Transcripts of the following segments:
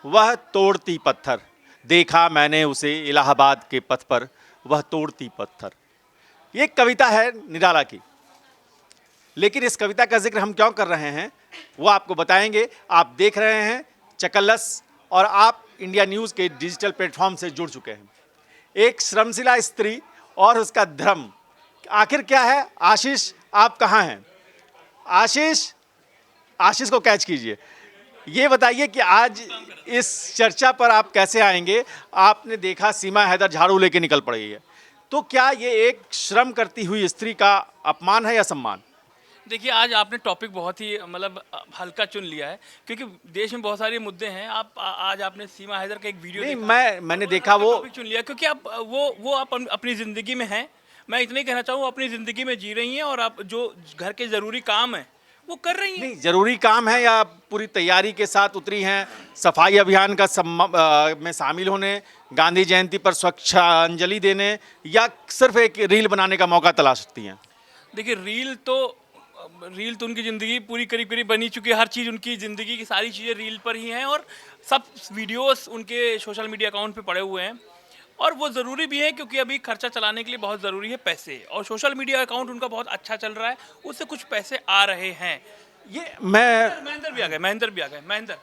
वह तोड़ती पत्थर, देखा मैंने उसे इलाहाबाद के पथ पर, वह तोड़ती पत्थर। ये कविता है निराला की, लेकिन इस कविता का जिक्र हम क्यों कर रहे हैं वो आपको बताएंगे। आप देख रहे हैं चकल्लस और आप इंडिया न्यूज़ के डिजिटल प्लेटफॉर्म से जुड़ चुके हैं। एक श्रमशिला स्त्री और उसका धर्म, आखिर क्या है? आशीष, आप कहाँ हैं? आशीष, आशीष को कैच कीजिए। ये बताइए कि आज इस चर्चा पर आप कैसे आएंगे? आपने देखा सीमा हैदर झाड़ू लेके निकल पड़ी है, तो क्या ये एक श्रम करती हुई स्त्री का अपमान है या सम्मान? देखिए, आज आपने टॉपिक बहुत ही मतलब हल्का चुन लिया है, क्योंकि देश में बहुत सारे मुद्दे हैं। आज आपने सीमा हैदर का एक वीडियो नहीं, देखा, मैंने बहुत देखा हल्का वो टॉपिक चुन लिया, क्योंकि आप वो आप अपनी ज़िंदगी में हैं। मैं इतना ही कहना चाहूँ, अपनी ज़िंदगी में जी रही हैं और आप जो घर के ज़रूरी काम हैं वो कर रही हैं। नहीं, जरूरी काम है या पूरी तैयारी के साथ उतरी हैं सफाई अभियान का में शामिल होने, गांधी जयंती पर स्वच्छांजलि देने, या सिर्फ एक रील बनाने का मौका तलाश सकती हैं? देखिए, रील तो उनकी ज़िंदगी पूरी करीब करीब बनी चुकी है। हर चीज़ उनकी ज़िंदगी की सारी चीज़ें रील पर ही हैं और सब वीडियोस उनके सोशल मीडिया अकाउंट पे पड़े हुए हैं। और वो ज़रूरी भी है, क्योंकि अभी खर्चा चलाने के लिए बहुत ज़रूरी है पैसे, और सोशल मीडिया अकाउंट उनका बहुत अच्छा चल रहा है, उससे कुछ पैसे आ रहे हैं। ये मैं महेंद्र भी आ गए, महेंद्र भी आ गए, महेंद्र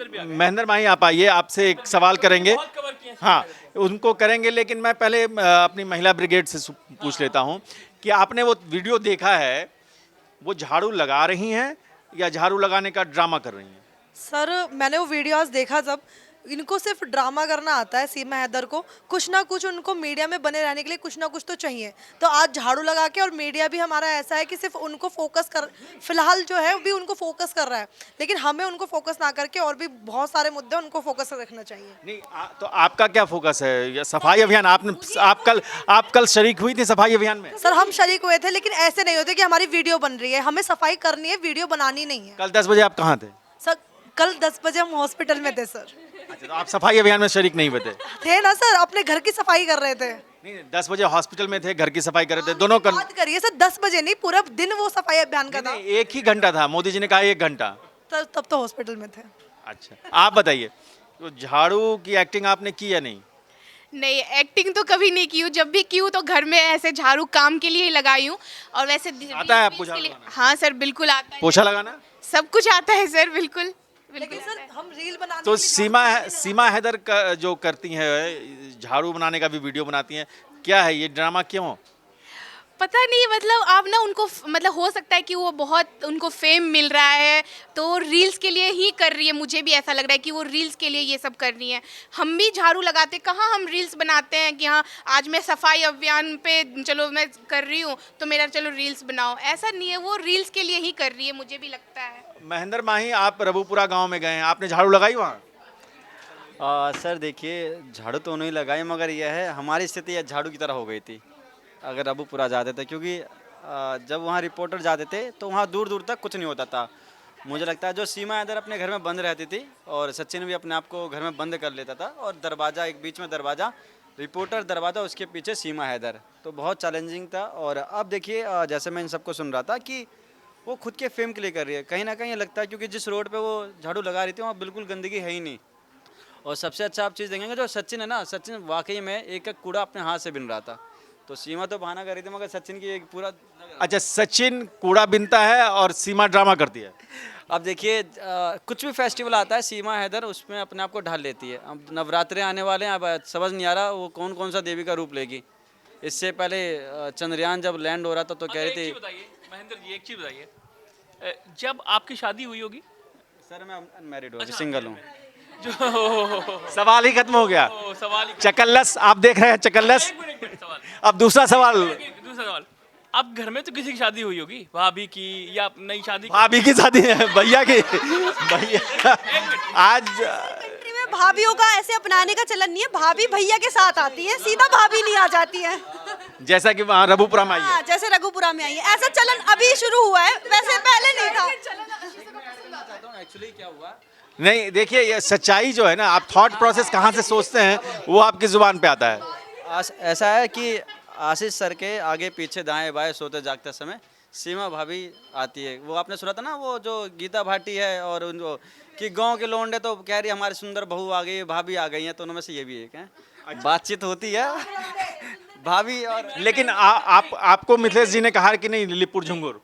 भी आ गए। महेंद्र माही, आप आइए, आपसे एक सवाल करेंगे। बहुत कवर किए हैं। हाँ, उनको करेंगे, लेकिन मैं पहले अपनी महिला ब्रिगेड से पूछ लेता हूँ कि आपने वो वीडियो देखा है, वो झाड़ू लगा रही हैं या झाड़ू लगाने का ड्रामा कर रही हैं? सर, मैंने वो वीडियोस देखा। जब इनको सिर्फ ड्रामा करना आता है, सीमा हैदर को कुछ ना कुछ, उनको मीडिया में बने रहने के लिए कुछ ना कुछ तो चाहिए। तो आज झाड़ू लगा के, और मीडिया भी हमारा ऐसा है कि सिर्फ उनको फोकस कर, फिलहाल जो है भी उनको फोकस कर रहा है, लेकिन हमें उनको फोकस ना करके और भी बहुत सारे मुद्दे उनको फोकस रखना चाहिए। नहीं, तो आपका क्या फोकस है? या सफाई अभियान आप कल शरीक हुई थी सफाई अभियान में? सर, हम शरीक हुए थे, लेकिन ऐसे नहीं होते कि हमारी वीडियो बन रही है, हमें सफाई करनी है, वीडियो बनानी नहीं है। कल 10 बजे आप कहाँ थे? सर, कल 10 बजे हम हॉस्पिटल में थे सर। अच्छा, तो आप सफाई अभियान में शरीक नहीं हुए थे? थे ना सर, अपने घर की सफाई कर रहे थे। नहीं, 10 बजे हॉस्पिटल में थे, घर की सफाई कर रहे थे, दोनों कर। बात करिए सर, 10 बजे नहीं, पूरा दिन वो सफाई अभियान का था। नहीं, एक ही घंटा था, मोदी जी ने कहा 1 घंटा। तब तो हॉस्पिटल में थे। अच्छा, आप बताइए, तो झाड़ू की एक्टिंग आपने की या नहीं? नहीं, एक्टिंग तो कभी नहीं की हूँ। जब भी की हूँ तो घर में ऐसे झाड़ू काम के लिए ही लगाई हूँ। और वैसे आता है आपको झाड़ू लगाना? हाँ सर, बिल्कुल आता है। पोछा लगाना? सब कुछ आता है सर, बिल्कुल लेकिन बिल्कुल। सर, हम रील बनाने तो के लिए सीमा हैदर का जो करती हैं, झाड़ू बनाने का भी वीडियो बनाती हैं, क्या है ये ड्रामा क्यों? पता नहीं, मतलब आप ना उनको मतलब हो सकता है कि वो बहुत उनको फेम मिल रहा है तो रील्स के लिए ही कर रही है। मुझे भी ऐसा लग रहा है कि वो रील्स के लिए ये सब कर रही है। हम भी झाड़ू लगाते, कहाँ हम रील्स बनाते हैं कि हाँ आज मैं सफाई अभियान पे चलो मैं कर रही हूँ तो मेरा चलो रील्स बनाओ, ऐसा नहीं है। वो रील्स के लिए ही कर रही है, मुझे भी लगता है। महेंद्र माही, आप रबुपुरा गांव में गए हैं, आपने झाड़ू लगाई वहाँ? सर देखिए, झाड़ू तो नहीं लगाई, मगर यह है हमारी स्थिति यह झाड़ू की तरह हो गई थी अगर रबुपुरा जाते थे, क्योंकि जब वहाँ रिपोर्टर जाते थे तो वहाँ दूर दूर तक कुछ नहीं होता था। मुझे लगता है जो सीमा हैदर अपने घर में बंद रहती थी और सचिन भी अपने आप को घर में बंद कर लेता था, और दरवाज़ा एक बीच में दरवाज़ा, रिपोर्टर दरवाज़ा, उसके पीछे सीमा हैदर, तो बहुत चैलेंजिंग था। और अब देखिए, जैसे मैं इन सबको सुन रहा था कि वो खुद के फेम के लिए कर रही है, कहीं ना कहीं लगता है, क्योंकि जिस रोड पे वो झाड़ू लगा रही थी वहाँ बिल्कुल गंदगी है ही नहीं। और सबसे अच्छा आप चीज़ देखेंगे, जो सचिन है ना, सचिन वाकई में एक एक कूड़ा अपने हाथ से बिन रहा था। तो सीमा तो बहाना कर रही थी, मगर सचिन की एक पूरा। अच्छा, सचिन कूड़ा बिनता है और सीमा ड्रामा करती है। अब देखिए, कुछ भी फेस्टिवल आता है सीमा हैदर उसमें अपने आप को ढाल लेती है। अब नवरात्रे आने वाले हैं, अब समझ नहीं आ रहा वो कौन कौन सा देवी का रूप लेगी। इससे पहले चंद्रयान जब लैंड हो रहा था तो कह रही थी। महेंद्र जी, एक चीज़ बताइए, जब आपकी शादी हुई होगी। सर मैं अनमैरिड हूँ, सिंगल हूँ। जो सवाल ही खत्म हो गया। सवाल चकल्लस, आप देख रहे हैं चकल्लस। एक मिनट सवाल, अब दूसरा सवाल। दूसरा सवाल, अब घर में तो किसी की शादी हुई होगी, भाभी की या नई शादी। भाभी की शादी है, भैया की। भैया आज कंट्री में भाभीियों का ऐसे अपनाने का चलन नहीं है। भाभी भैया के साथ आती है, सीधा भाभी नहीं आ जाती है। जैसा कि वहाँ रबुपुरा में आई है। हाँ, जैसे रघुपुरा में आई है, ऐसा चलन अभी शुरू हुआ है, वैसे पहले नहीं था। एक्चुअली क्या हुआ, नहीं, देखिए, ये सच्चाई जो है ना, आप थॉट प्रोसेस कहाँ से सोचते हैं वो आपकी जुबान पे आता है। ऐसा है कि आशीष सर के आगे पीछे दाएं बाएं सोते जागते समय सीमा भाभी आती है। वो आपने सुना था ना, वो जो गीता भाटी है और उनको कि गांव के लौंडे तो कह रही हमारी सुंदर बहू आ गई, भाभी आ गई हैं, तो उनमें से ये भी एक है। बातचीत होती है भाभी और लेकिन आपको मिथिलेश जी ने कहा कि नहीं लिपुर झुंगुर,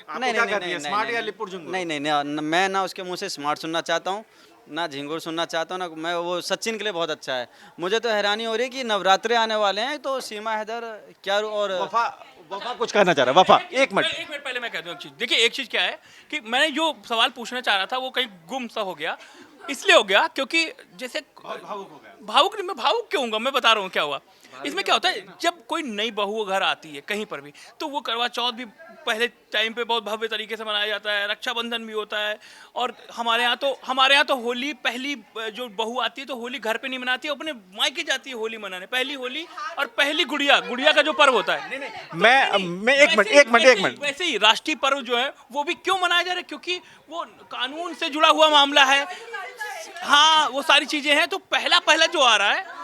आपको नहीं क्या नहीं कहती है, नहीं स्मार्ट नहीं, या लिपुर झुंगुर? नहीं नहीं नहीं, मैं ना उसके मुंह से स्मार्ट सुनना चाहता हूँ, ना झिंगुर सुनना चाहता हूँ, ना मैं। वो सचिन के लिए बहुत अच्छा है। मुझे तो हैरानी हो रही है कि नवरात्रे आने वाले हैं तो सीमा हैदर क्या और वफा वफा कुछ कहना चाह रहा है। वफा एक मिनट, एक मिनट पहले मैं कह दूं एक चीज। देखिए एक चीज क्या है कि मैंने जो सवाल पूछना चाह रहा था वो कहीं गुम सा हो गया। इसलिए हो गया क्योंकि जैसे भावुक नहीं, मैं भावुक क्यों हूँगा, मैं बता रहा हूँ क्या हुआ। इसमें क्या होता है, जब कोई नई बहू घर आती है कहीं पर भी, तो वो करवा चौथ भी पहले टाइम पे बहुत भव्य तरीके से मनाया जाता है, रक्षाबंधन भी होता है। और हमारे यहाँ तो होली, पहली जो बहू आती है तो होली घर पे नहीं मनाती है, अपने मायके जाती है होली मनाने, पहली होली और पहली गुड़िया का जो पर्व होता है। मैं एक मिनट वैसे ही राष्ट्रीय पर्व जो है वो भी क्यों मनाया जा रहा है, क्योंकि वो कानून से जुड़ा हुआ मामला है। हाँ, वो सारी चीजें हैं। तो पहला जो आ रहा है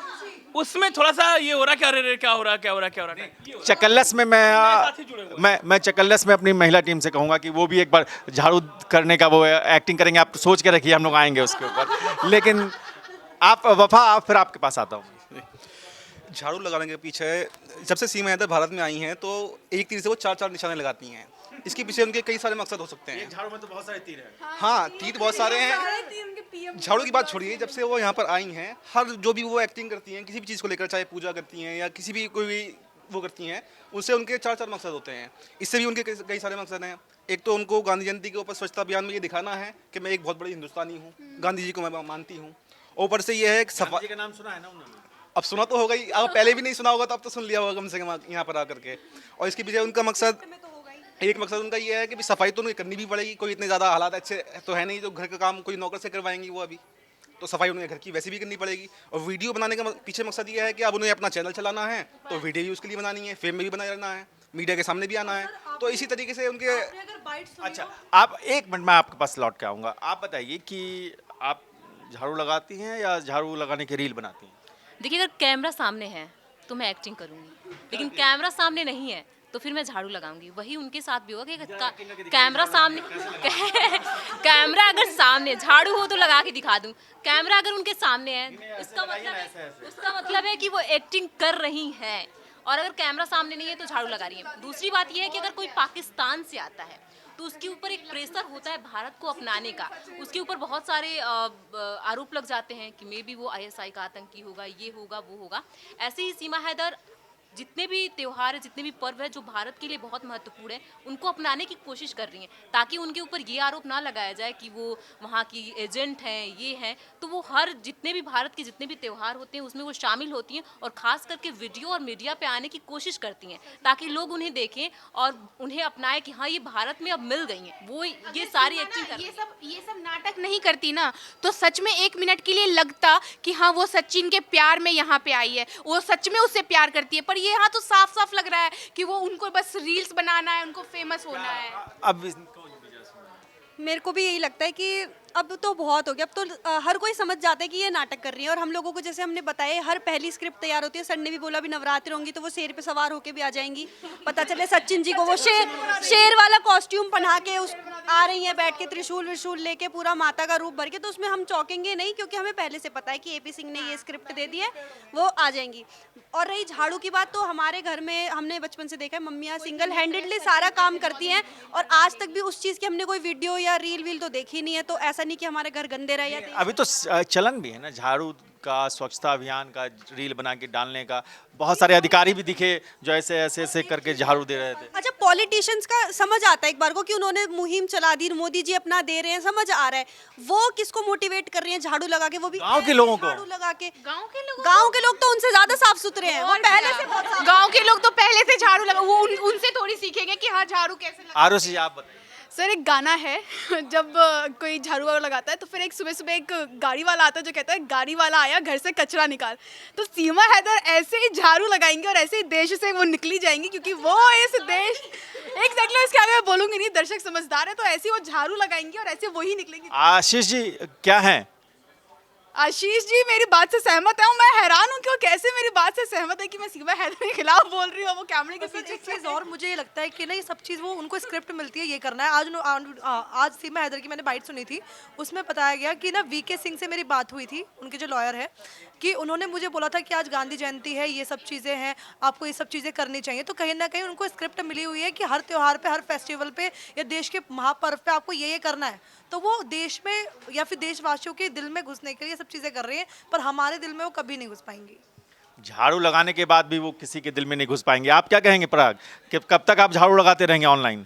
उसमें थोड़ा सा ये हो रहा है कि अरे क्या हो रहा है। चकल्लस में मैं चकल्लस में अपनी महिला टीम से कहूंगा कि वो भी एक बार झाड़ू करने का वो एक्टिंग करेंगे। आप सोच के रखिए, हम लोग आएंगे उसके ऊपर। लेकिन आप वफा, फिर आपके पास आता हूँ। झाड़ू लगाने के पीछे जब से सीमा हैदर भारत में आई हैं तो एक तीर से वो चार निशाने लगाती हैं। इसके पीछे उनके कई सारे मकसद हो सकते हैं। झाड़ू में तो बहुत सारे तीर हैं। हाँ, तीर बहुत सारे हैं। झाड़ू की बात छोड़िए, जब से वो यहाँ पर आई हैं, हर जो भी वो एक्टिंग करती हैं किसी भी चीज़ को लेकर, चाहे पूजा करती हैं या किसी भी कोई भी वो करती हैं, उससे उनके चार मकसद होते हैं। इससे भी उनके कई सारे मकसद हैं। एक तो उनको गांधी जयंती के ऊपर स्वच्छता अभियान में ये दिखाना है कि मैं एक बहुत बड़ी हिंदुस्तानी हूँ, गांधी जी को मैं मानती हूँ। ऊपर से ये है कि गांधी जी का नाम सुना है ना उन्होंने? अब सुना तो होगा ही, अगर पहले भी नहीं सुना होगा तो अब तो सुन लिया होगा कम से कम यहाँ पर आकर के। और इसके पीछे उनका मकसद, एक मकसद उनका ये है कि सफाई तो उन्हें करनी भी पड़ेगी। कोई इतने ज़्यादा हालात अच्छे तो है नहीं जो घर का काम कोई नौकर से करवाएंगी वो अभी, तो सफाई उन्हें घर की वैसे भी करनी पड़ेगी। और वीडियो बनाने का पीछे मकसद ये है कि अब उन्हें अपना चैनल चलाना है तो वीडियो भी उसके लिए बनानी है, फेम में भी बनाए रहना है, मीडिया के सामने भी आना है। तो इसी तरीके से उनके। अच्छा, आप एक मिनट, मैं आपके पास लौट के आऊँगा। आप बताइए कि आप झाड़ू लगाती हैं या झाड़ू लगाने की रील बनाती हैं? देखिए, अगर कैमरा सामने है तो मैं एक्टिंग करूंगी, लेकिन कैमरा सामने नहीं है तो फिर मैं झाड़ू लगाऊंगी। वही उनके साथ भी होगा कि कैमरा सामने कैमरा अगर सामने, झाड़ू हो तो लगा के दिखा दूं, कैमरा अगर उनके सामने है उसका मतलब है कि वो एक्टिंग कर रही हैं। और अगर कैमरा सामने नहीं है तो झाड़ू लगा रही है। दूसरी बात यह है कि अगर कोई पाकिस्तान से आता है तो उसके ऊपर एक प्रेशर होता है भारत को अपनाने का। उसके ऊपर बहुत सारे आरोप लग जाते हैं कि मे बी वो ISI का आतंकी होगा, ये होगा, वो होगा। ऐसे ही सीमा हैदर जितने भी त्यौहार है, जितने भी पर्व है जो भारत के लिए बहुत महत्वपूर्ण है, उनको अपनाने की कोशिश कर रही हैं ताकि उनके ऊपर ये आरोप ना लगाया जाए कि वो वहाँ की एजेंट हैं, ये हैं। तो वो हर जितने भी भारत के जितने भी त्यौहार होते हैं उसमें वो शामिल होती हैं और ख़ास करके वीडियो और मीडिया पे आने की कोशिश करती हैं ताकि लोग उन्हें देखें और उन्हें अपनाएं कि हाँ, ये भारत में अब मिल गई हैं। वो ये सारी एक्टिंग कर ये सब नाटक नहीं करती ना तो सच में 1 मिनट के लिए लगता कि हाँ वो सचिन के प्यार में यहाँ पे आई है, वो सच में उससे प्यार करती है। पर ये यहाँ तो साफ साफ लग रहा है कि वो उनको बस रील्स बनाना है, उनको फेमस होना है। अब मेरे को भी यही लगता है कि अब तो बहुत हो गया। अब तो हर कोई समझ जाता है कि ये नाटक कर रही है। और हम लोगों को जैसे हमने बताया, हर पहली स्क्रिप्ट तैयार होती है। सर ने भी बोला भी नवरात्रि होंगी तो वो शेर पे सवार होके भी आ जाएंगी। पता चले सचिन जी को वो शेर वाला कॉस्ट्यूम पहना के उस आ रही हैं, बैठ के त्रिशूल विशूल लेके पूरा माता का रूप भर के, तो उसमें हम चौंकेंगे नहीं क्योंकि हमें पहले से पता है कि AP सिंह ने ये स्क्रिप्ट दे दी है, वो आ जाएंगी। और रही झाड़ू की बात, तो हमारे घर में हमने बचपन से देखा है मम्मियाँ सिंगल हैंडेडली सारा काम करती हैं और आज तक भी उस चीज़ की हमने कोई वीडियो या रील तो देखी नहीं है। तो ऐसा नहीं कि हमारे घर गंदे रहे या अभी तो चलन भी है ना झाड़ू का, स्वच्छता अभियान का, रील बना के डालने का। बहुत सारे अधिकारी भी दिखे जो ऐसे करके झाड़ू दे रहे थे। अच्छा, पॉलिटिशियंस का समझ आता है एक बार को कि उन्होंने मुहिम चला दी, मोदी जी अपना दे रहे हैं, समझ आ रहा है। वो किसको मोटिवेट कर रही हैं झाड़ू लगा के, वो भी गांव के लोगों को। झाड़ू लगा के गांव के लोग तो उनसे ज्यादा साफ सुथरे हैं, वो पहले से बहुत गांव के लोग तो पहले से झाड़ू लगा, वो उनसे थोड़ी सीखेंगे कि हाँ झाड़ू कैसे लगाते हैं। आरुषि, आप बताइए। सर, एक गाना है जब कोई झाड़ू वाला लगाता है तो फिर एक सुबह एक गाड़ी वाला आता है जो कहता है गाड़ी वाला आया घर से कचरा निकाल। तो सीमा हैदर ऐसे ही झाड़ू लगाएंगे और ऐसे ही देश से वो निकली जाएंगी क्योंकि वो इस देश एग्जैक्टली इसके आगे मैं बोलूंगी नहीं, दर्शक समझदार है, तो ऐसे ही वो झाड़ू लगाएंगी और ऐसे वही निकलेंगी। आशीष जी क्या हैं? आशीष जी मेरी बात से सहमत है और मैं हैरान हूँ कि वो कैसे मेरी बात से सहमत है कि मैं सीमा हैदर के खिलाफ बोल रही हूँ, वो कैमरे के सर, पीछे एक चीज़ और मुझे ये लगता है कि ना ये सब चीज़ वो उनको स्क्रिप्ट मिलती है, ये करना है। आज सीमा हैदर की मैंने बाइट सुनी थी, उसमें बताया गया कि ना वीके सिंह से मेरी बात हुई थी, उनके जो लॉयर है, कि उन्होंने मुझे बोला था कि आज गांधी जयंती है, ये सब चीज़ें हैं, आपको ये सब चीज़ें करनी चाहिए। तो कहीं ना कहीं उनको स्क्रिप्ट मिली हुई है कि हर त्योहार पे, हर फेस्टिवल पे या देश के महापर्व पे आपको ये करना है। तो वो देश में या फिर देशवासियों के दिल में घुसने के लिए सब चीज़ें कर रही हैं, पर हमारे दिल में वो कभी नहीं घुस पाएंगी। झाड़ू लगाने के बाद भी वो किसी के दिल में नहीं घुस पाएंगे। आप क्या कहेंगे पराग, कि कब तक आप झाड़ू लगाते रहेंगे ऑनलाइन?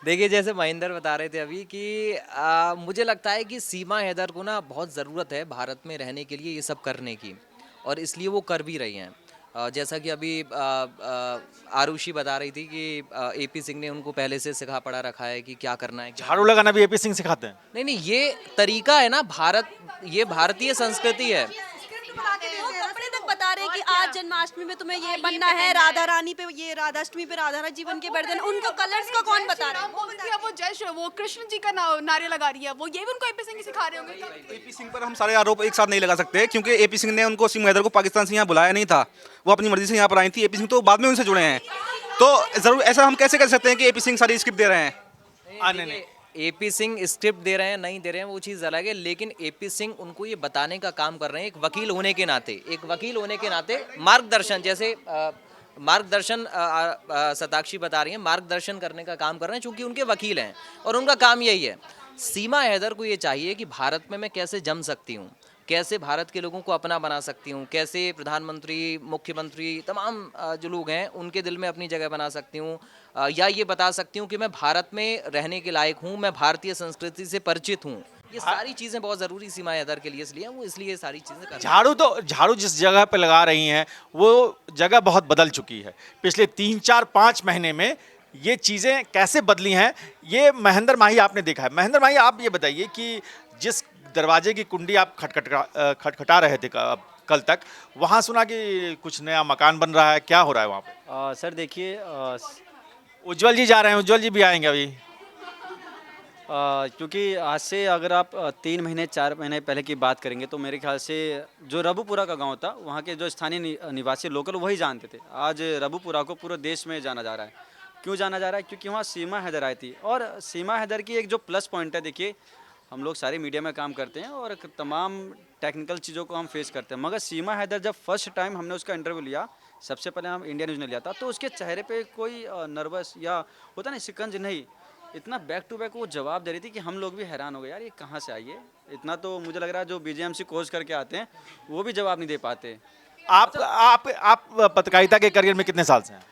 देखिए, जैसे महेंद्र बता रहे थे अभी कि मुझे लगता है कि सीमा हैदर को ना बहुत ज़रूरत है भारत में रहने के लिए ये सब करने की, और इसलिए वो कर भी रही हैं। जैसा कि अभी आरुषि बता रही थी कि एपी सिंह ने उनको पहले से सिखा पढ़ा रखा है कि क्या करना है, झाड़ू लगाना भी एपी सिंह सिखाते हैं? नहीं नहीं, ये तरीका है ना, ये भारतीय संस्कृति है। वो कपड़े तक बता रहे हैं कि आज जन्माष्टमी में तुम्हें ये बनना है, राधा रानी पे ये, राधाष्टमी पे राधा रानी जीवन के वर्धन, उनको कलर्स का कौन बता रहा है? वो जय वो कृष्ण जी का नारे लगा रही है, वो ये भी उनको एपी सिंह ही सिखा रहे होंगे। एपी सिंह पर हम सारे आरोप एक साथ नहीं लगा सकते, क्योंकि एपी सिंह ने उनको, सीमा हैदर को पाकिस्तान से यहाँ बुलाया नहीं था, वो अपनी मर्जी से यहाँ पर आई थी। एपी सिंह तो बाद में उनसे जुड़े हैं, तो जरूर ऐसा हम कैसे कर सकते हैं कि एपी सिंह सारी स्क्रिप्ट दे रहे हैं? नहीं, एपी सिंह स्क्रिप्ट दे रहे हैं नहीं दे रहे हैं वो चीज़ अलग है, लेकिन एपी सिंह उनको ये बताने का काम कर रहे हैं, एक वकील होने के नाते मार्गदर्शन, जैसे मार्गदर्शन शताक्षी बता रही हैं, मार्गदर्शन करने का काम कर रहे हैं, चूंकि उनके वकील हैं और उनका काम यही है। सीमा हैदर को ये चाहिए कि भारत में मैं कैसे जम सकती हूँ, कैसे भारत के लोगों को अपना बना सकती हूँ, कैसे प्रधानमंत्री, मुख्यमंत्री, तमाम जो लोग हैं उनके दिल में अपनी जगह बना सकती हूँ, या ये बता सकती हूँ कि मैं भारत में रहने के लायक हूँ, मैं भारतीय संस्कृति से परिचित हूँ। ये सारी चीज़ें बहुत ज़रूरी सीमा हैदर के लिए, इसलिए सारी चीज़ें कर झाड़ू जिस जगह पे लगा रही हैं वो जगह बहुत बदल चुकी है। पिछले 3-4-5 महीने में ये चीज़ें कैसे बदली हैं, ये महेंद्र माही आपने देखा है। महेंद्र माही, आप ये बताइए कि जिस दरवाजे की कुंडी आप खटखटा रहे थे कल तक, वहाँ सुना कि कुछ नया मकान बन रहा है, क्या हो रहा है वहाँ पे? सर देखिए, उज्जवल जी जा रहे हैं, उज्जवल जी भी आएंगे अभी। क्योंकि आज से अगर आप 3 महीने 4 महीने पहले की बात करेंगे तो मेरे ख्याल से जो रबुपुरा का गांव था, वहाँ के जो स्थानीय निवासी लोकल वही जानते थे। आज रबुपुरा को पूरे देश में जाना जा रहा है। क्यों जाना जा रहा है? क्योंकि वहाँ सीमा हैदर आई थी, और सीमा हैदर की एक जो प्लस पॉइंट है, देखिए हम लोग सारी मीडिया में काम करते हैं और तमाम टेक्निकल चीज़ों को हम फेस करते हैं, मगर सीमा हैदर जब फर्स्ट टाइम हमने उसका इंटरव्यू लिया, सबसे पहले हम इंडिया न्यूज़ ने लिया था, तो उसके चेहरे पे कोई नर्वस या होता नहीं, शिकंज नहीं, इतना बैक टू बैक वो जवाब दे रही थी कि हम लोग भी हैरान हो गए, यार ये कहाँ से आई है। इतना तो मुझे लग रहा है जो बीजेएमसी कोर्स करके आते हैं वो भी जवाब नहीं दे पाते। आप पत्रकारिता के करियर में कितने साल से हैं?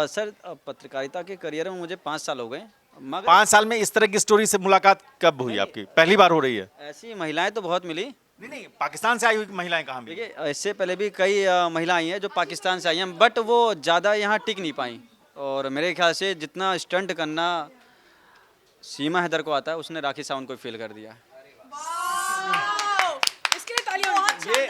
सर पत्रकारिता के करियर में मुझे 5 साल हो गए, मगर 5 साल में इस तरह की स्टोरी से मुलाकात कब हुई आपकी? पहली बार हो रही है? ऐसी महिलाएं तो बहुत मिली। नहीं, पाकिस्तान से आई हुई महिलाएं कहाँ मिली? देखिए, इससे पहले भी कई महिला आई हैं जो पाकिस्तान से आई हैं, बट वो ज़्यादा यहाँ टिक नहीं पाई, और मेरे ख्याल से जितना स्टंट करना सीमा हैदर को आता है, उसने राखी सावंत को फेल कर दिया। इसके लिए तालियां होनी चाहिए।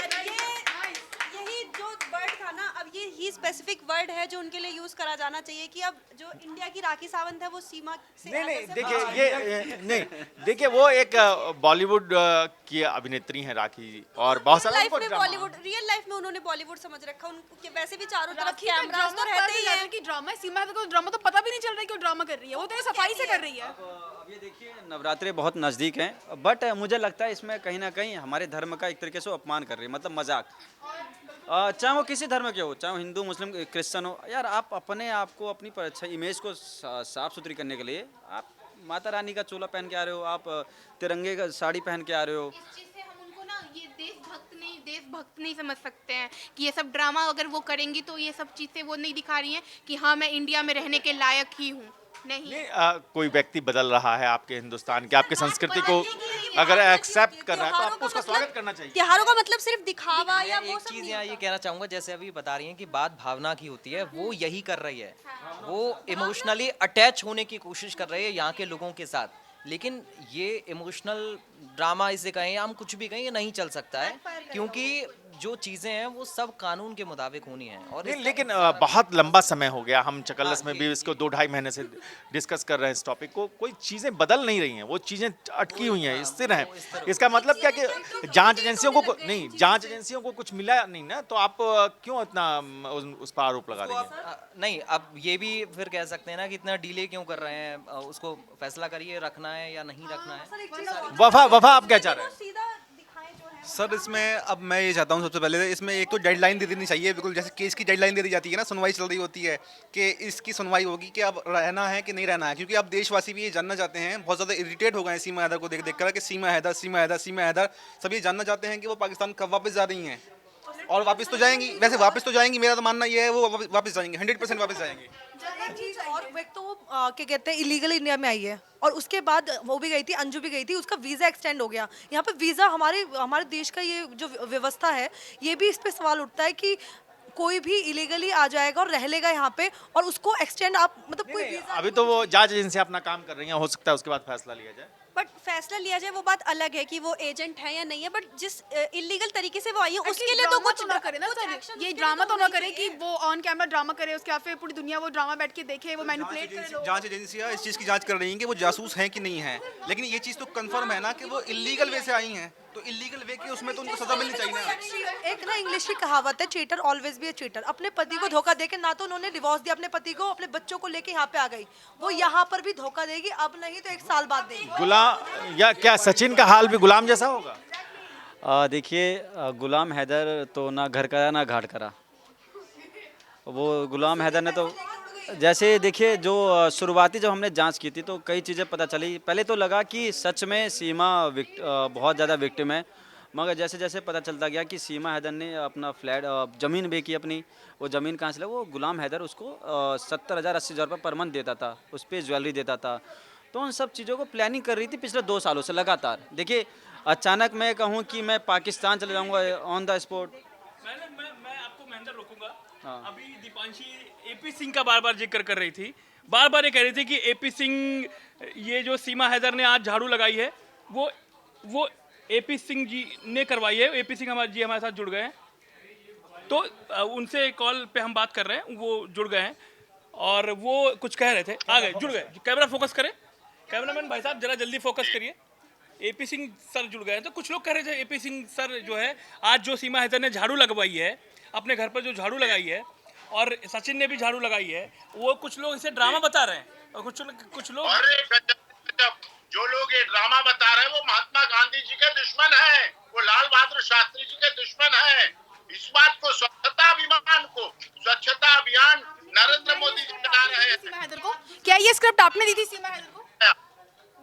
यही जो वर्ड था ना, अब ये ही स्पेसिफिक वर्ड है जो उनके लिए यूज करा जाना चाहिए कि अब जो इंडिया की राखी सावंत है वो सीमा से नहीं, देखिए वो एक बॉलीवुड की अभिनेत्री हैं राखी, और बहुत सारे लाइफ में बॉलीवुड, रियल लाइफ में उन्होंने बॉलीवुड समझ रखा, उनके वैसे भी चारों तरफ कैमरास तो रहते ही हैं कि ड्रामा, सीमा को ड्रामा तो पता भी नहीं चल रहा है कि वो ड्रामा कर रही है, वो तो सफाई से कर रही है। अब ये देखिए, नवरात्रे बहुत नज़दीक हैं, बट मुझे लगता है इसमें कहीं ना कहीं हमारे धर्म का एक तरीके से अपमान कर रही है, मतलब मजाक। चाहे वो किसी धर्म के हो, चाहे वो हिंदू, मुस्लिम, क्रिश्चियन हो, यार आप अपने आप को, अपनी इमेज को साफ सुथरी करने के लिए आप माता रानी का चोला पहन के आ रहे हो, आप तिरंगे का साड़ी पहन के आ रहे हो। इस चीज़ से हम उनको ना ये देशभक्त नहीं समझ सकते हैं कि ये सब ड्रामा अगर वो करेंगी तो ये सब चीज़ें वो नहीं दिखा रही हैं कि हाँ मैं इंडिया में रहने के लायक ही हूँ। नहीं, कोई व्यक्ति बदल रहा है आपके हिंदुस्तान के, आपके संस्कृति को अगर एक्सेप्ट कर रहा है तो आपको उसका स्वागत करना चाहिए। त्योहारों का मतलब सिर्फ दिखावा या वो एक सब चीज़ यहाँ ये कहना चाहूँगा, जैसे अभी बता रही हैं कि बात भावना की होती है, वो यही कर रही है, वो इमोशनली अटैच होने की कोशिश कर रही है यहाँ के लोगों के साथ, लेकिन ये इमोशनल ड्रामा इसे कहें या हम कुछ भी कहें, ये नहीं चल सकता है, क्योंकि जो चीज़ें हैं वो सब कानून के मुताबिक होनी है। और नहीं, लेकिन बहुत लंबा समय हो गया, हम चकल्लस में भी इसको 2-2.5 महीने से डिस्कस कर रहे हैं इस टॉपिक को, कोई चीज़ें बदल नहीं रही हैं, वो चीज़ें अटकी हुई हैं, स्थिर हैं। इसका मतलब क्या कि जांच एजेंसियों को नहीं, जांच एजेंसियों को कुछ मिला नहीं ना, तो आप क्यों इतना उस पर आरोप लगा रही हैं? नहीं, अब ये भी फिर कह सकते हैं ना कि इतना डिले क्यों कर रहे हैं, उसको फैसला करिए, रखना है या नहीं रखना है। वफा आप क्या चाह रहे हैं? सर इसमें अब मैं ये चाहता हूँ सबसे पहले इसमें एक तो डेडलाइन दे देनी चाहिए, बिल्कुल जैसे केस की डेडलाइन दे दी जाती है ना, सुनवाई चल रही होती है कि इसकी सुनवाई होगी कि अब रहना है कि नहीं रहना है, क्योंकि अब देशवासी भी ये जानना चाहते हैं, बहुत ज़्यादा इरिटेट हो गए हैं सीमा हैदर को देख देख कर कि सीमा हैदर, सीमा हैदर, सीमा हैदर, सब ये जानना चाहते हैं कि वो पाकिस्तान कब वापस जा रही हैं, और वापस तो जाएंगी, वैसे वापस तो जाएंगी, मेरा तो मानना ये है वो वापस जाएंगी, 100% वापस जाएंगी। एक चीज और, एक तो वो क्या कहते हैं इलीगल इंडिया में आई है, और उसके बाद वो भी गई थी, अंजू भी गई थी, उसका वीज़ा एक्सटेंड हो गया। यहाँ पे वीज़ा हमारे देश का ये जो व्यवस्था है, ये भी इस पे सवाल उठता है कि कोई भी इलीगली आ जाएगा और रह लेगा यहाँ पे, और उसको एक्सटेंड आप मतलब कोई वीज़ा अभी तो वो जांच एजेंसी अपना काम कर रही है, हो सकता है उसके बाद फैसला लिया जाए। बट फैसला लिया जाए वो बात अलग है कि वो एजेंट है या नहीं है, बट जिस इलीगल तरीके से वो आई है उसके लिए तो कुछ ना करे ना सर, ये ड्रामा तो ना करे कि वो ऑन कैमरा ड्रामा करे, उसके बाद फिर पूरी दुनिया वो ड्रामा बैठ के देखे, वो मैनिपुलेट करे लोगों को। जांच एजेंसियां इस चीज़ की जांच कर रही हैं कि वो जासूस हैं कि नहीं है, लेकिन ये चीज़ तो कंफर्म है ना कि वो इलीगल वे से आई हैं, तो इलीगल वे के उसमें तो उनको सजा मिलनी चाहिए ना। एक ना इंग्लिश की कहावत है, cheater always be a cheater. अपने पति को धोखा देके ना तो उन्होंने डिवोर्स दिया अपने पति को, अपने बच्चों को लेके यहाँ पे आ गई, वो यहाँ पर भी धोखा देगी, अब नहीं तो 1 साल बाद देगी। गुलाम, या क्या सचिन का हाल भी गुलाम जैसा होगा? देखिए गुलाम हैदर तो ना घर का ना घाट करा, वो गुलाम हैदर ने तो जैसे देखिए जो शुरुआती जब हमने जांच की थी तो कई चीज़ें पता चली। पहले तो लगा कि सच में सीमा बहुत ज़्यादा विक्टिम है, मगर जैसे जैसे पता चलता गया कि सीमा हैदर ने अपना फ्लैट ज़मीन बेची अपनी, वो ज़मीन कहाँ से ला, वो गुलाम हैदर उसको 70,000 80,000 रुपये पर मंथ देता था, उस पर ज्वेलरी देता था। तो उन सब चीज़ों को प्लानिंग कर रही थी पिछले 2 सालों से लगातार। देखिए अचानक मैं कहूँ कि मैं पाकिस्तान चले जाऊँगा ऑन द स्पॉट। मैं आपको महेंद्र रोकूंगा। हाँ। अभी दीपांशी एपी सिंह का बार बार जिक्र कर रही थी, बार बार ये कह रही थी कि एपी सिंह, ये जो सीमा हैदर ने आज झाड़ू लगाई है वो एपी सिंह जी ने करवाई है। एपी सिंह हमारे साथ जुड़ गए हैं, तो उनसे कॉल पे हम बात कर रहे हैं, वो जुड़ गए हैं और वो कुछ कह रहे थे, आ गए, जुड़ गए। कैमरा फोकस करें, कैमरामैन भाई साहब जरा जल्दी फोकस करिए। एपी सिंह सर जुड़ गए हैं, तो कुछ लोग कह रहे थे एपी सिंह सर जो है आज जो सीमा हैदर ने झाड़ू लगवाई है, अपने घर पर जो झाड़ू लगाई है, और सचिन ने भी झाड़ू लगाई है, वो कुछ लोग इसे ड्रामा बता रहे हैं, और कुछ लोग अरे गजब, जो लोग ये ड्रामा बता रहे हैं वो महात्मा गांधी जी के दुश्मन हैं, वो लाल बहादुर शास्त्री जी के दुश्मन हैं। इस बात को, स्वच्छता अभियान नरेंद्र मोदी जी चला रहे हैं। सीमा हैदर को क्या ये स्क्रिप्ट आपने दी थी सीमा हैदर को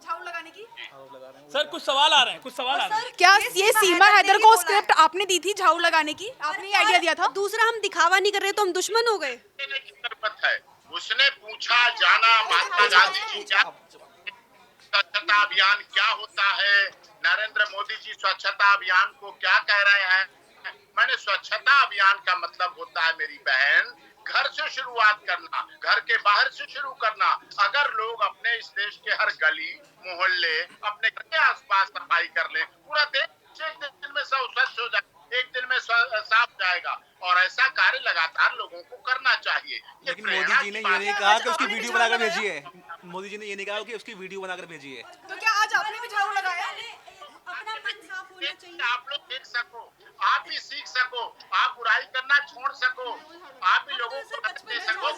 झाड़ू लगाने की? सर कुछ सवाल आ रहे हैं, क्या ये सीमा हैदर को स्क्रिप्ट आपने दी थी झाड़ू लगाने की? आपने ये आइडिया दिया था? दूसरा हम दिखावा नहीं कर रहे तो हम दुश्मन हो गए। है उसने पूछा जाना महात्मा गांधी जी क्या स्वच्छता अभियान क्या होता है, नरेंद्र मोदी जी स्वच्छता अभियान को क्या कह रहे हैं। मैंने स्वच्छता अभियान का मतलब होता है मेरी बहन घर से शुरुआत करना, घर के बाहर से शुरू करना। अगर लोग अपने इस देश के हर गली मोहल्ले अपने घर के आसपास सफाई कर ले, पूरा देश एक दिन में सब स्वच्छ हो जाए, एक दिन में साफ जाएगा। और ऐसा कार्य लगातार लोगों को करना चाहिए। लेकिन मोदी जी ने ये नहीं कहा कि उसकी वीडियो बनाकर भेजिए, मोदी जी ने ये नहीं कहा कि उसकी वीडियो बनाकर भेजिए। तो क्या आज आपने भी झाड़ू लगाया? अपना मन साफ होना चाहिए। आप लोग देख सको, आप भी सीख सको, आप बुराई करना छोड़ सको, आप भी लोगों को दे सको।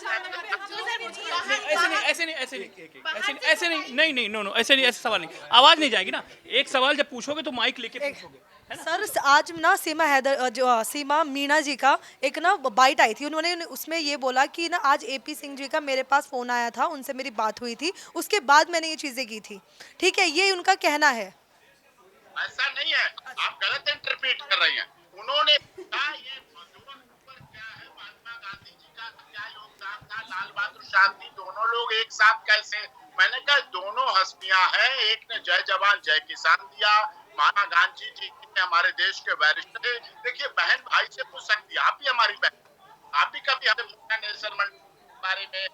ऐसे नहीं, नो, ऐसे सवाल नहीं, आवाज नहीं जाएगी ना। एक सवाल जब पूछोगे तो माइक लेके पूछोगे। सर आज ना सीमा मीणा जी का एक ना बाइट आई थी, उन्होंने उसमें ये बोला कि ना आज एपी सिंह जी का मेरे पास फोन आया था, उनसे मेरी बात हुई थी, उसके बाद मैंने ये चीजें की थी। ठीक है, ये उनका कहना है। ऐसा नहीं है, आप गलत इंटरप्रेट कर रही हैं। उन्होंने कहा ये क्या है, महात्मा गांधी जी का क्या योगदान था, लाल बहादुर शास्त्री, दोनों लोग एक साथ कैसे। मैंने कहा दोनों हस्तियां हैं, एक ने जय जवान जय किसान दिया, महात्मा गांधी जी हमारे देश के वरिष्ठ थे। देखिए बहन भाई से पूछ सकती है, आप भी हमारी बहन, आप भी कभी हमें नेल्सन मंडेला के बारे में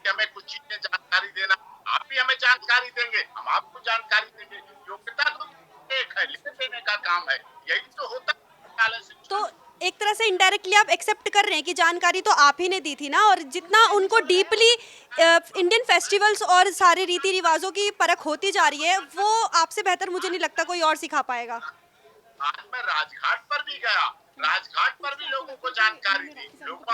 हमें कुछ चीजें जानकारी देना, आप भी हमें जानकारी देंगे, हम आपको जानकारी देंगे। योग्यता तो एक है, लेने देने का काम है, यही तो होता है। एक तरह से इनडायरेक्टली आप एक्सेप्ट कर रहे हैं कि जानकारी तो आप ही ने दी थी ना, और जितना उनको डीपली इंडियन फेस्टिवल्स और सारे रीति रिवाजों की परख होती जा रही है, वो आपसे बेहतर मुझे नहीं लगता कोई और सिखा पाएगा। आज मैं राजघाट पर भी गया, राजघाट पर भी लोगों को जानकारी दी। लोग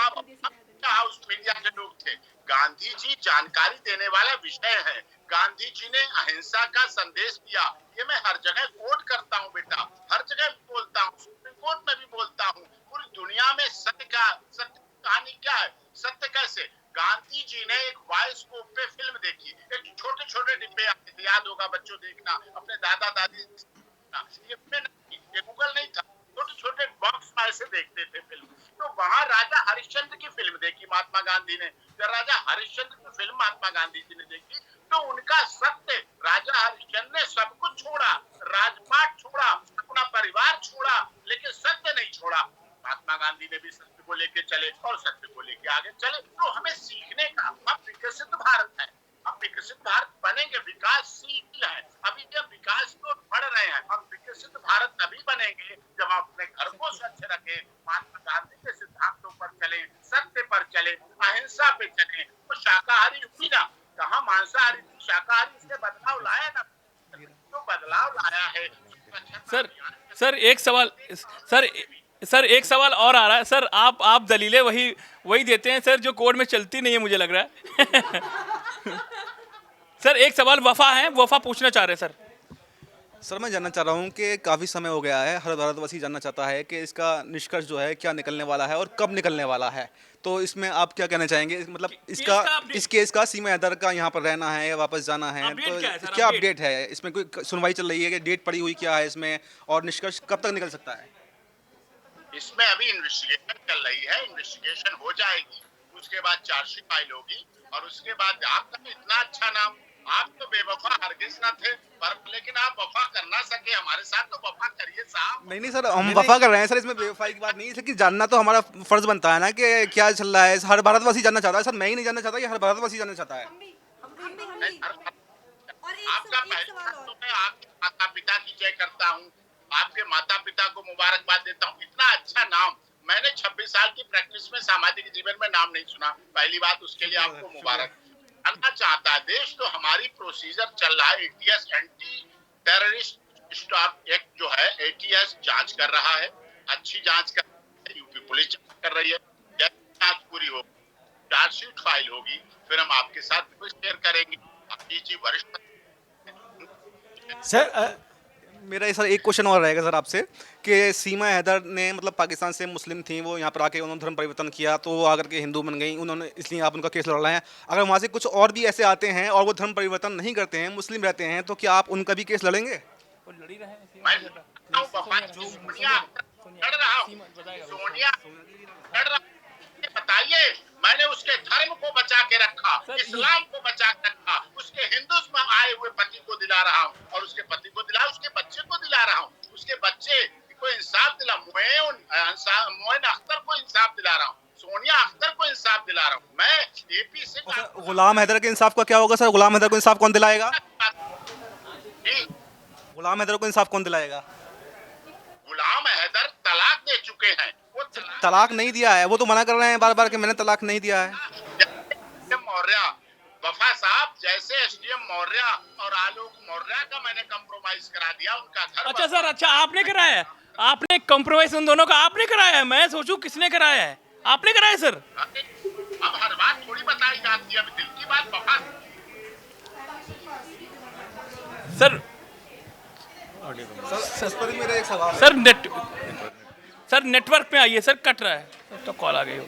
हाउस मीडिया के लोग थे। गांधी जी जानकारी देने वाला विषय है। गांधी जी ने अहिंसा का संदेश दिया। ये मैं हर जगह कोट करता हूँ बेटा, हर जगह बोलता हूँ, सुप्रीम कोर्ट में भी बोलता हूँ। पूरी दुनिया में सत्य कहानी क्या है, सत्य कैसे। गांधी जी ने एक बायोस्कोप पे फिल्म देखी, एक छोटे छोटे डिब्बे आते थे, याद होगा बच्चों, देखना अपने दादा दादी, ये गूगल नहीं था, छोटे छोटे बॉक्स में ऐसे देखते थे फिल्म। तो वहाँ राजा हरिश्चंद्र की फिल्म देखी महात्मा गांधी ने। जब राजा हरिश्चंद्र की फिल्म महात्मा गांधी जी ने देखी तो उनका सत्य, राजा हरिश्चंद्र ने सब कुछ छोड़ा, राजपाट छोड़ा, अपना परिवार छोड़ा, लेकिन सत्य नहीं छोड़ा। महात्मा गांधी ने भी सत्य को लेके चले और सत्य को लेके आगे चले। तो हमें सीखने का, हम विकसित भारत है, हम विकसित भारत बनेंगे, विकासशील है। अभी जब विकास को बढ़ रहे हैं, हम विकसित भारत तभी बनेंगे जब हम अपने घर को स्वच्छ रखें, महात्मा गांधी के सिद्धांतों पर चलें, सत्य पर चलें, अहिंसा पे चलें। तो शाकाहारी हुई ना, कहाँ मांसाहारी थी, शाकाहारी, इसने बदलाव लाया ना, तो बदलाव लाया है। सर एक सवाल, सर एक सवाल और आ रहा है सर। आप दलीलें वही देते हैं सर जो कोर्ट में चलती नहीं है, मुझे लग रहा है। सर एक सवाल वफा है, वफा पूछना चाह रहे हैं सर। सर मैं जानना चाह रहा हूँ कि काफ़ी समय हो गया है, हर भारतवासी जानना चाहता है कि इसका निष्कर्ष जो है क्या निकलने वाला है और कब निकलने वाला है। तो इसमें आप क्या कहना चाहेंगे, मतलब इस केस का सीमा हैदर का यहाँ पर रहना है या वापस जाना है, तो क्या अपडेट है इसमें? कोई सुनवाई चल रही है कि डेट पड़ी हुई क्या है इसमें, और निष्कर्ष कब तक निकल सकता है? इसमें अभी इन्वेस्टिगेशन चल रही है, इन्वेस्टिगेशन हो जाएगी, उसके बाद चार्जशीट फाइल होगी, और उसके बाद आपका तो इतना अच्छा नाम, आप तो बेवफा हरगिज न थे, पर लेकिन आप वफा कर ना सके हमारे साथ, तो वफा करिए साहब। नहीं सर, हम वफा कर रहे हैं सर, इसमें बेवफाई की बात नहीं है, लेकिन जानना तो हमारा फर्ज बनता है ना कि क्या चल रहा है। हर भारतवासी जानना चाहता है सर, मैं ही नहीं जानना चाहता, ये हर भारतवासी जानना चाहता है। आपका पहला तो मैं आपके माता पिता की जय करता हूँ, आपके माता पिता को मुबारकबाद देता हूँ। इतना अच्छा नाम, मैंने 26 साल की प्रैक्टिस में सामाजिक जीवन में नाम नहीं सुना, पहली बात, उसके लिए आपको मुबारक करना चाहता है। देश तो हमारी प्रोसीजर चल रहा है, ATS anti terrorist stop act जो है, एटीएस जांच कर रहा है, अच्छी जांच कर रही है, यूपी पुलिस कर रही है। जब जांच पूरी हो, चार्जशीट फाइल होगी, फिर हम आपके साथ शेयर करेंगे। आपकी जी वरिष्ठ सर मेरा सर एक क्वेश्चन और रहेगा सर आपसे कि सीमा हैदर ने, मतलब पाकिस्तान से मुस्लिम थी, वो यहाँ पर आके उन्होंने धर्म परिवर्तन किया, तो वो आकर के हिंदू बन गई, उन्होंने, इसलिए आप उनका केस लड़ रहे हैं। अगर वहाँ से कुछ और भी ऐसे आते हैं और वो धर्म परिवर्तन नहीं करते हैं, मुस्लिम रहते हैं, तो क्या आप उनका भी केस लड़ेंगे? बताइए, मैंने उसके धर्म को बचा के रखा, इस्लाम को बचा के रखा, उसके हिंदुत्व में आए हुए पति को दिला रहा हूँ, और उसके पति को दिला, उसके बच्चे को दिला रहा हूँ, उसके बच्चे को इंसाफ दिला, मोइन अख्तर को इंसाफ दिला रहा हूँ, सोनिया अख्तर को इंसाफ दिला रहा हूँ। मैं एपी से गुलाम हैदर के इंसाफ का क्या होगा सर? गुलाम हैदर को इंसाफ कौन दिलाएगा? गुलाम हैदर को इंसाफ कौन दिलाएगा? गुलाम हैदर तलाक दे चुके हैं, वो तलाक नहीं दिया है, वो तो मना कर रहे हैं बार बार कि मैंने तलाक नहीं दिया है। मौर्य, वफा साहब, जैसे एसडीएम मौर्य और आलोक मौर्य का मैंने कंप्रोमाइज करा दिया, उनका घर। अच्छा सर, अच्छा आपने कराया है, आपने कंप्रोमाइज उन दोनों का आपने कराया है? मैं सोचूं किसने कराया है, आपने कराया सर? अब हर बात थोड़ी बताई जाती है, अब दिल की बात वफा। सर मेरा एक सवाल सर नेटवर्क पे आइए सर, कट रहा है, तो कॉल आ गई हो।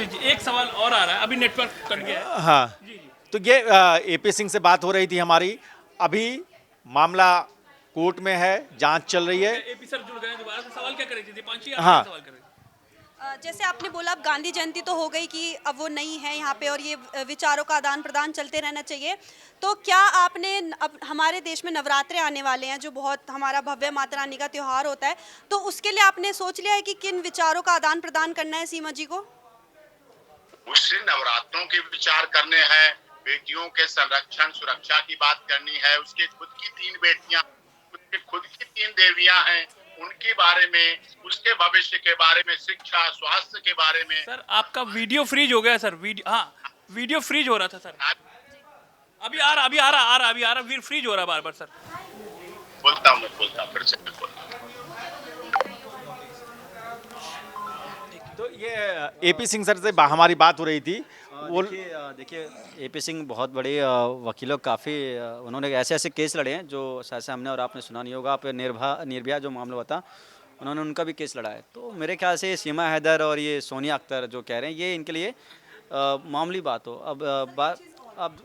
जी एक सवाल और आ रहा है, अभी नेटवर्क कट गया है। हाँ, तो ये एपी सिंह से बात हो रही थी हमारी, अभी मामला कोर्ट में है, जांच चल रही है। एपी सर जुड़ गए दोबारा से, सवाल क्या कर रही थी दीपांशी? हाँ, सवाल कर रही थी। जैसे आपने बोला अब गांधी जयंती तो हो गई कि अब वो नहीं है यहाँ पे और ये विचारों का आदान प्रदान चलते रहना चाहिए, तो क्या आपने, अब हमारे देश में नवरात्रे आने वाले हैं जो बहुत हमारा भव्य माता रानी का त्यौहार होता है, तो उसके लिए आपने सोच लिया है कि किन विचारों का आदान प्रदान करना है सीमा जी को? उससे नवरात्रों के विचार करने हैं, बेटियों के संरक्षण सुरक्षा की बात करनी है, उसके खुद की 3 बेटियां, उसके खुद की 3 देवियां हैं, उनके बारे में, उसके भविष्य के बारे में, शिक्षा स्वास्थ्य के बारे में। सर आपका वीडियो फ्रीज हो गया सर, वीडियो, हाँ वीडियो फ्रीज हो रहा था सर। अभी आ रहा फ्रीज हो रहा बार बार सर। बोलता हूँ फिर से बोलता हूँ। तो ये एपी सिंह सर से हमारी बात हो रही थी। वो देखिए एपी सिंह बहुत बड़े वकीलों, काफ़ी उन्होंने ऐसे ऐसे केस लड़े हैं जो शायद से हमने और आपने सुना नहीं होगा। आप निर्भया जो मामला हुआ था, उन्होंने उनका भी केस लड़ा है। तो मेरे ख्याल से सीमा हैदर और ये सोनिया अख्तर जो कह रहे हैं, ये इनके लिए मामूली बात हो। अब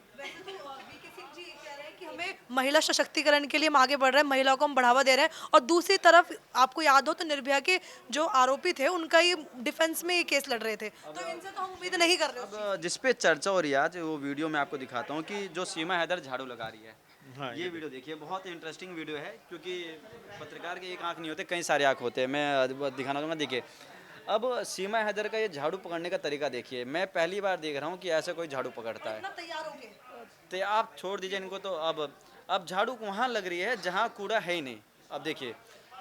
हमें महिला सशक्तिकरण के लिए हम आगे बढ़ रहे हैं, महिलाओं को हम बढ़ावा दे रहे हैं, और दूसरी तरफ आपको याद हो तो निर्भया के जो आरोपी थे उनका ये डिफेंस में ये केस लड़ रहे थे। तो इनसे तो हम उम्मीद नहीं कर रहे। अब जिस पे चर्चा हो रही है आज, वो वीडियो मैं आपको दिखाता हूँ कि जो सीमा हैदर झाड़ू लगा रही है। हाँ, ये वीडियो देखिए, बहुत इंटरेस्टिंग वीडियो है, क्योंकि पत्रकार के एक आंख नहीं होते, कई सारे आंख होते हैं। मैं दिखाना चाहूँगा, देखिए अब सीमा हैदर का ये झाड़ू पकड़ने का तरीका देखिए। मैं पहली बार देख रहा हूँ कि ऐसा कोई झाड़ू पकड़ता है। तैयार हो गए तो आप छोड़ दीजिए इनको। तो अब झाड़ू वहाँ लग रही है जहाँ कूड़ा है ही नहीं। अब देखिए,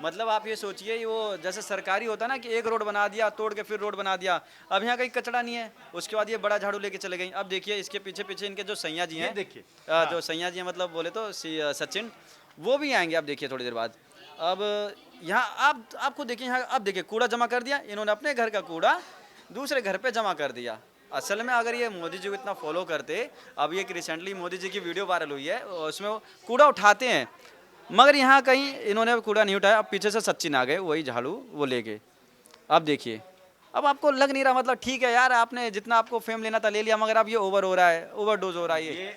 मतलब आप ये सोचिए, वो जैसे सरकारी होता है ना कि एक रोड बना दिया, तोड़ के फिर रोड बना दिया। अब यहाँ कहीं कचरा नहीं है, उसके बाद ये बड़ा झाड़ू लेके चले गई। अब देखिए इसके पीछे पीछे इनके जो सैया जी हैं, देखिए जो सैया जी हैं, मतलब बोले तो सचिन, वो भी आएंगे। अब देखिए थोड़ी देर बाद। अब यहाँ आपको देखिए, यहाँ अब देखिए कूड़ा जमा कर दिया इन्होंने, अपने घर का कूड़ा दूसरे घर पे जमा कर दिया। असल में अगर ये मोदी जी को इतना फॉलो करते, अब ये रिसेंटली मोदी जी की वीडियो वायरल हुई है, उसमें वो कूड़ा उठाते हैं, मगर यहाँ कहीं इन्होंने कूड़ा नहीं उठाया। अब पीछे से सचिन आ गए, वही झाड़ू वो ले गए। अब देखिए, अब आपको लग नहीं रहा, मतलब ठीक है यार, आपने जितना आपको फेम लेना था ले लिया, मगर अब ये ओवर हो रहा है, ओवरडोज हो रहा है। ये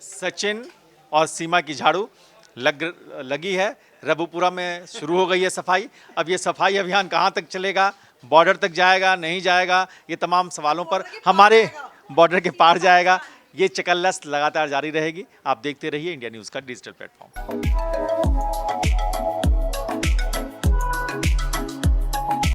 सचिन और सीमा की झाड़ू लगी है। रबुपुरा में शुरू हो गई है सफाई। अब ये सफाई अभियान कहाँ तक चलेगा, बॉर्डर तक जाएगा, नहीं जाएगा, ये तमाम सवालों पर हमारे बॉर्डर के पार जाएगा। ये चकल्लस लगातार जारी रहेगी। आप देखते रहिए इंडिया न्यूज़ का डिजिटल प्लेटफॉर्म।